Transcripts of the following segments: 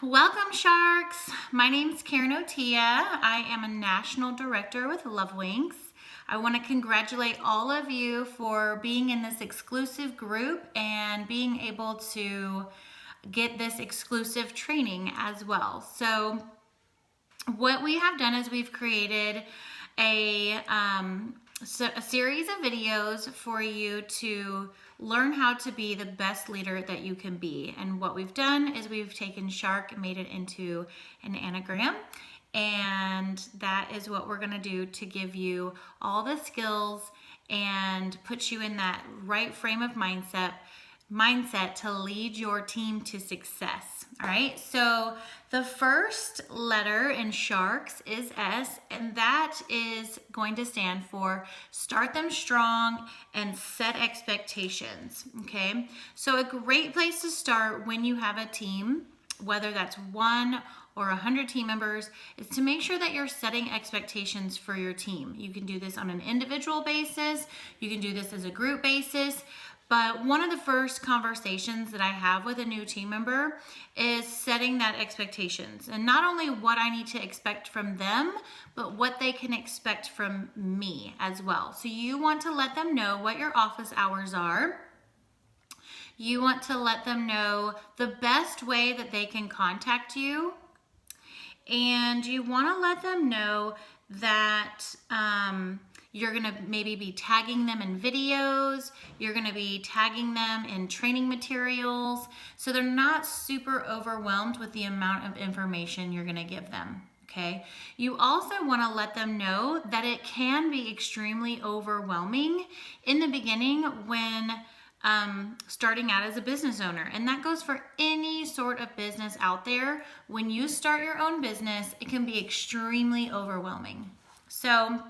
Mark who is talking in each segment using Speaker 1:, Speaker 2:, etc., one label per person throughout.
Speaker 1: Welcome, Sharks. My name is Karen Otia. I am a National Director with LoveWinks. I want to congratulate all of you for being in this exclusive group and being able to get this exclusive training as well. So what we have done is we've created a series of videos for you to learn how to be the best leader that you can be. And what we've done is we've taken Shark and made it into an anagram. And that is what we're going to do to give you all the skills and put you in that right frame of mindset to lead your team to success. All right, so the first letter in Sharks is S, and that is going to stand for start them strong and set expectations. Okay, so a great place to start when you have a team, whether that's 1 or 100 team members, is to make sure that you're setting expectations for your team. You can do this on an individual basis, you can do this as a group basis. But one of the first conversations that I have with a new team member is setting that expectations. And not only what I need to expect from them, but what they can expect from me as well. So you want to let them know what your office hours are. You want to let them know the best way that they can contact you. And you want to let them know that you're going to maybe be tagging them in videos. You're going to be tagging them in training materials. So they're not super overwhelmed with the amount of information you're going to give them. Okay. You also want to let them know that it can be extremely overwhelming in the beginning when starting out as a business owner. And that goes for any sort of business out there. When you start your own business, it can be extremely overwhelming. So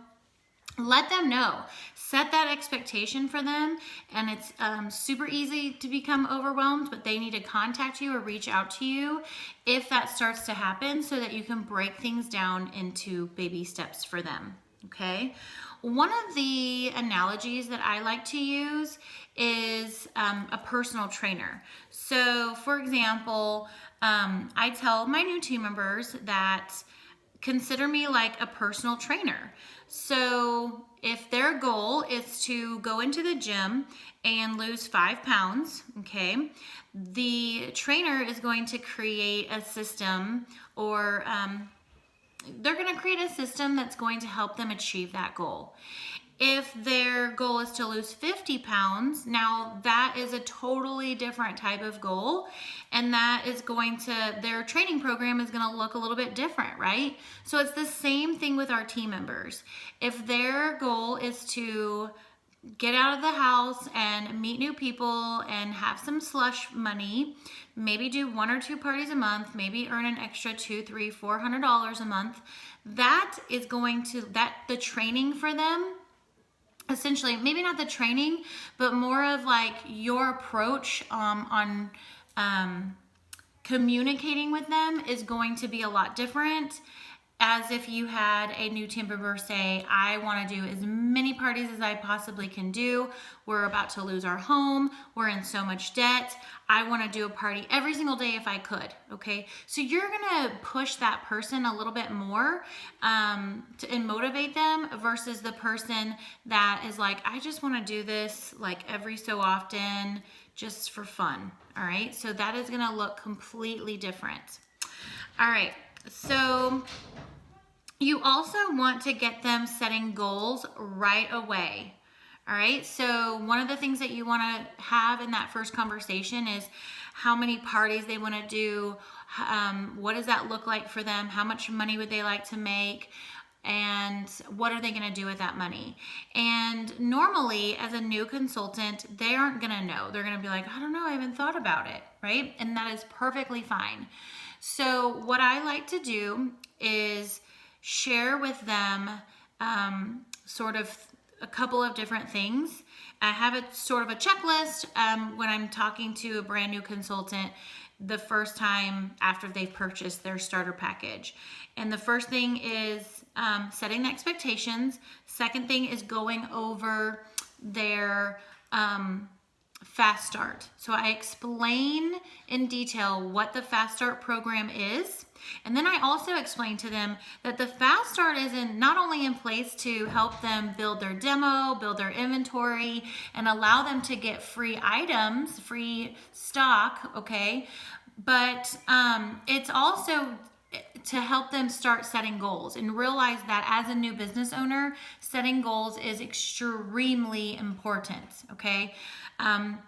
Speaker 1: let them know, set that expectation for them, and it's super easy to become overwhelmed, but they need to contact you or reach out to you if that starts to happen so that you can break things down into baby steps for them, okay? One of the analogies that I like to use is a personal trainer. So for example, I tell my new team members that consider me like a personal trainer. So if their goal is to go into the gym and lose 5 pounds, okay, the trainer is going to create a system or they're going to create a system that's going to help them achieve that goal. If their goal is to lose 50 pounds, now that is a totally different type of goal, and that is going to, their training program is going to look a little bit different, right? So it's the same thing with our team members. If their goal is to get out of the house and meet new people and have some slush money, maybe do 1 or 2 parties a month, maybe earn an extra $200, $300, $400 a month, that is going to, the training for them, essentially, maybe not the training, but more of like your approach on communicating with them is going to be a lot different, as if you had a new team member say, I want to do as many parties as I possibly can do. We're about to lose our home. We're in so much debt. I want to do a party every single day if I could. Okay. So you're going to push that person a little bit more and motivate them versus the person that is like, I just want to do this like every so often just for fun. All right. So that is going to look completely different. All right. So you also want to get them setting goals right away. All right, so one of the things that you want to have in that first conversation is how many parties they want to do, what does that look like for them, how much money would they like to make, and what are they going to do with that money. And normally, as a new consultant, they aren't going to know. They're going to be like, I don't know, I haven't thought about it, right? And that is perfectly fine. So what I like to do is share with them sort of a couple of different things. I have a sort of a checklist when I'm talking to a brand new consultant the first time after they've purchased their starter package. And the first thing is setting the expectations. Second thing is going over their Fast Start. So I explain in detail what the Fast Start program is. And then I also explain to them that the Fast Start is not only in place to help them build their demo, build their inventory, and allow them to get free items, free stock, okay? But it's also to help them start setting goals and realize that as a new business owner, setting goals is extremely important, okay?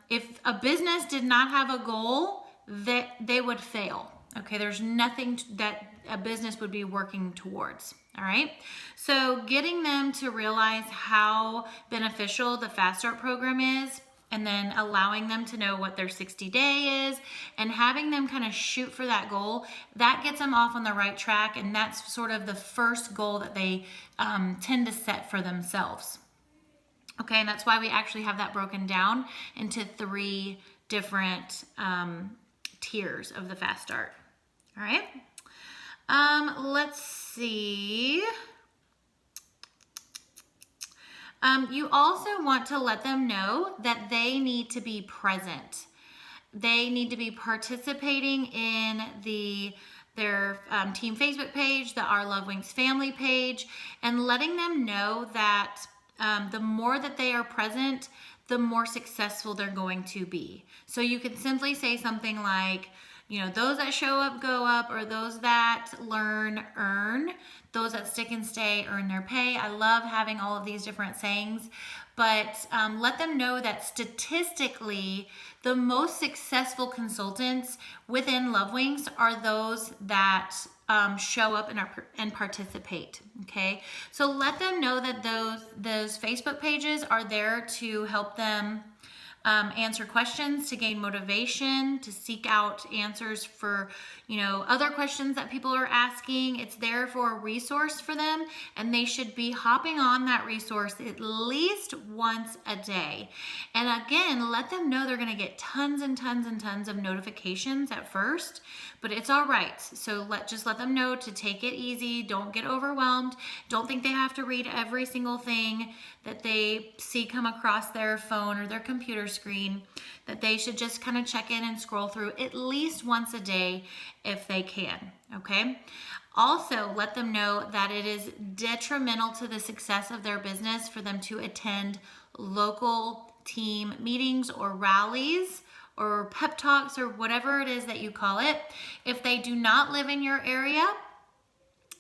Speaker 1: If a business did not have a goal, that they would fail, okay? There's nothing that a business would be working towards, all right? So getting them to realize how beneficial the Fast Start program is, and then allowing them to know what their 60-day is and having them kind of shoot for that goal, that gets them off on the right track, and that's sort of the first goal that they tend to set for themselves. Okay, and that's why we actually have that broken down into 3 different tiers of the Fast Start. All right, let's see. You also want to let them know that they need to be present. They need to be participating in their team Facebook page, the Our Love Winx family page, and letting them know that the more that they are present, the more successful they're going to be. So you could simply say something like, those that show up go up, or those that learn earn, those that stick and stay earn their pay. I love having all of these different sayings, but let them know that statistically, the most successful consultants within Love Winx are those that show up and participate, okay? So let them know that those Facebook pages are there to help them answer questions, to gain motivation, to seek out answers for, other questions that people are asking. It's there for a resource for them, and they should be hopping on that resource at least once a day. And again, let them know they're going to get tons and tons and tons of notifications at first, but it's all right. So just let them know to take it easy. Don't get overwhelmed. Don't think they have to read every single thing that they see come across their phone or their computer screen, that they should just kind of check in and scroll through at least once a day if they can, okay? Also, let them know that it is detrimental to the success of their business for them to attend local team meetings or rallies or pep talks or whatever it is that you call it. If they do not live in your area,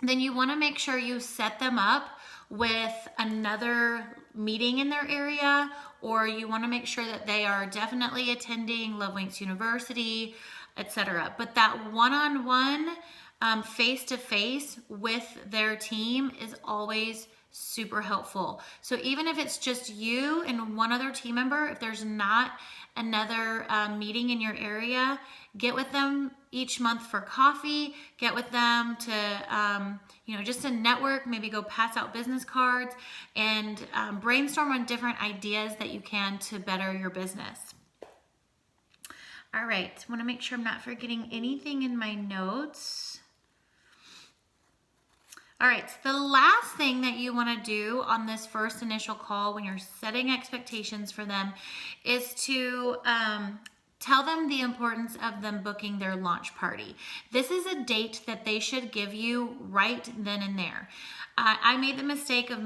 Speaker 1: then you want to make sure you set them up with another meeting in their area, or you want to make sure that they are definitely attending Love Winx University, etc. But that one-on-one, face-to-face with their team is always super helpful. So even if it's just you and one other team member, if there's not another meeting in your area, get with them each month for coffee, get with them to, just to network, maybe go pass out business cards and brainstorm on different ideas that you can to better your business. All right, want to make sure I'm not forgetting anything in my notes. All right, so the last thing that you want to do on this first initial call when you're setting expectations for them is to tell them the importance of them booking their launch party. This is a date that they should give you right then and there. I made the mistake of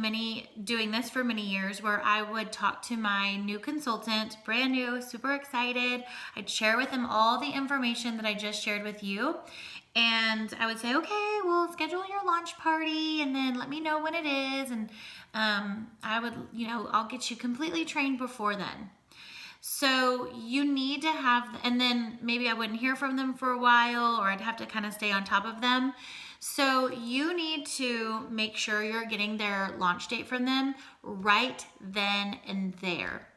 Speaker 1: doing this for many years, where I would talk to my new consultant, brand new, super excited. I'd share with them all the information that I just shared with you. And I would say, okay, well, schedule your launch party and then let me know when it is. And I'll get you completely trained before then. So you need to have, and then maybe I wouldn't hear from them for a while, or I'd have to kind of stay on top of them. So you need to make sure you're getting their launch date from them right then and there.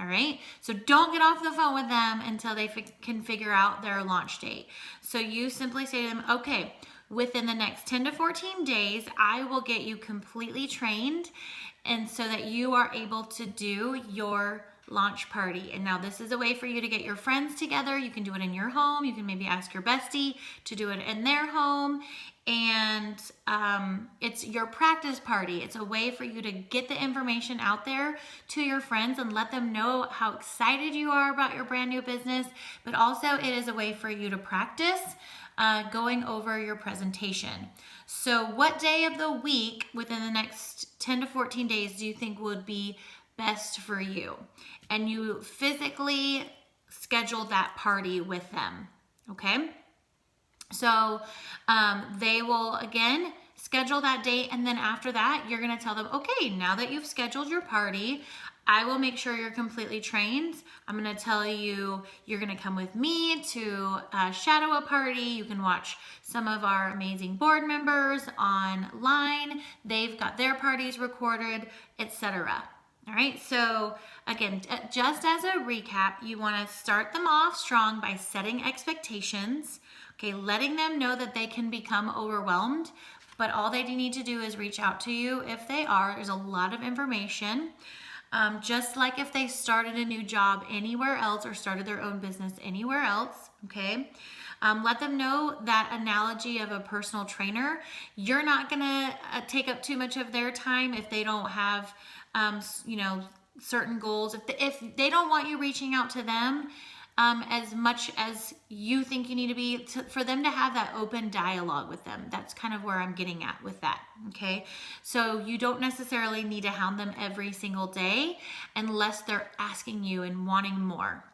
Speaker 1: All right, so don't get off the phone with them until they can figure out their launch date. So you simply say to them, okay, within the next 10 to 14 days, I will get you completely trained, and so that you are able to do your launch party. And now this is a way for you to get your friends together. You can do it in your home. You can maybe ask your bestie to do it in their home. And it's your practice party. It's a way for you to get the information out there to your friends and let them know how excited you are about your brand new business. But also it is a way for you to practice going over your presentation. So what day of the week within the next 10 to 14 days do you think would be best for you? And you physically schedule that party with them, okay? So they will, again, schedule that date, and then after that, you're gonna tell them, okay, now that you've scheduled your party, I will make sure you're completely trained. I'm gonna tell you, you're gonna come with me to shadow a party. You can watch some of our amazing board members online. They've got their parties recorded, etc. All right, so again, just as a recap, you wanna start them off strong by setting expectations, okay, letting them know that they can become overwhelmed, but all they need to do is reach out to you if they are. There's a lot of information. Just like if they started a new job anywhere else or started their own business anywhere else, okay? Let them know that analogy of a personal trainer. You're not gonna take up too much of their time if they don't have, certain goals. If they don't want you reaching out to them as much as you think you need to be, for them to have that open dialogue with them. That's kind of where I'm getting at with that, okay? So you don't necessarily need to hound them every single day unless they're asking you and wanting more.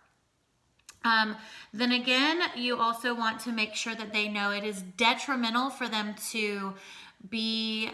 Speaker 1: Then again, you also want to make sure that they know it is detrimental for them to be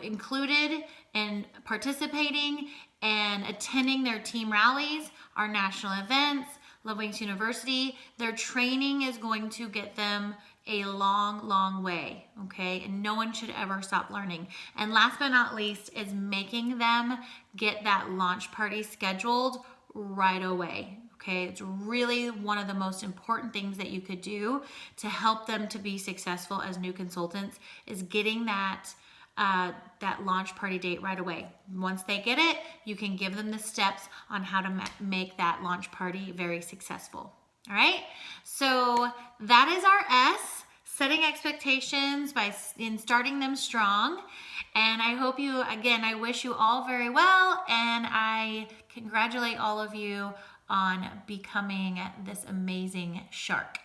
Speaker 1: included and participating and attending their team rallies, our national events, Love Wings University. Their training is going to get them a long, long way, okay? And no one should ever stop learning. And last but not least is making them get that launch party scheduled right away. Okay, it's really one of the most important things that you could do to help them to be successful as new consultants is getting that launch party date right away. Once they get it, you can give them the steps on how to make that launch party very successful. All right, so that is our S, setting expectations in starting them strong. And I hope you, again, I wish you all very well, and I congratulate all of you on becoming this amazing shark.